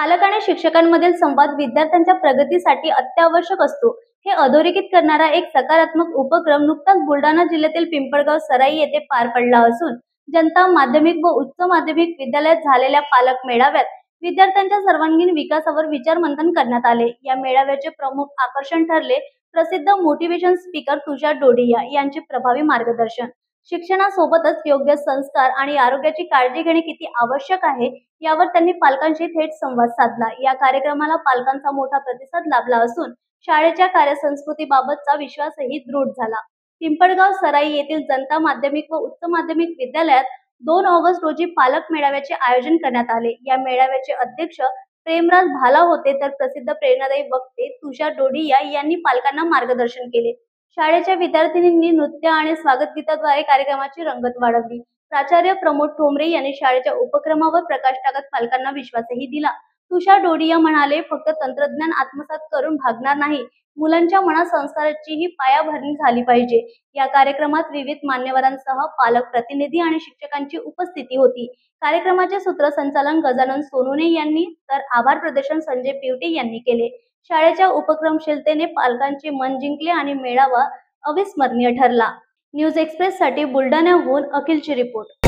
पालक आणि शिक्षकांमधील संवाद विद्यार्थ्यांच्या प्रगतीसाठी अत्यावश्यक असतो. हे अधोरेखित करणारा एक सकारात्मक उपक्रम नुकताच बुलढाणा जिल्ह्यातील पिंपळगाव सराई येथे पार पडला असून जनता माध्यमिक व उच्च माध्यमिक विद्यालयात झालेल्या पालक मेळाव्यात विद्यार्थ्यांच्या सर्वांगीण विकासावर विचारमंथन करण्यात आले. या मेळाव्याचे प्रमुख आकर्षण ठरले प्रसिद्ध मोटिवेशन स्पीकर तुषार डोडिया यांचे प्रभावी मार्गदर्शन. शिक्षणासोबतच योग्य संस्कार आणि आरोग्याची काळजी घेणे किती आवश्यक आहे यावर त्यांनी पालकांशी थेट संवाद साधला. या कार्यक्रमाला पालकांचा मोठा प्रतिसाद लाभला असून शाळेच्या कार्यसंस्कृतीबाबतचा विश्वासही दृढ झाला. पिंपळगाव सराई येथील जनता माध्यमिक व उच्च माध्यमिक विद्यालयात 2 ऑगस्ट रोजी पालक मेळाव्याचे आयोजन करण्यात आले. या मेळाव्याचे अध्यक्ष प्रेमराज भाला होते, तर प्रसिद्ध प्रेरणादायी वक्ते तुषार डोडिया यांनी पालकांना मार्गदर्शन केले. शाळेच्या विद्यार्थिनींनी नृत्य आणि स्वागत गीताद्वारे कार्यक्रमाची रंगत वाढवली. प्राचार्य प्रमोद ठोंबरे यांनी शाळेच्या उपक्रमावर प्रकाश टाकत पालकांना विश्वासही दिला. तुषार डोडिया म्हणाले, फक्त तंत्रज्ञान आत्मसात करून भागणार नाही, मुलांच्या मनात संस्काराचीही पायाभरणी झाली पाहिजे. या कार्यक्रमात विविध मान्यवरांसह पालक प्रतिनिधी आणि शिक्षकांची उपस्थिती होती. कार्यक्रमाचे सूत्रसंचालन गजानन सोनुने यांनी तर आभार प्रदर्शन संजय पिवटे यांनी केले. शाळेच्या उपक्रमशीलतेने पालकांचे मन जिंकले आणि मेळावा अविस्मरणीय ठरला. न्यूज एक्सप्रेससाठी बुलढाण्याहून अखिलची रिपोर्ट.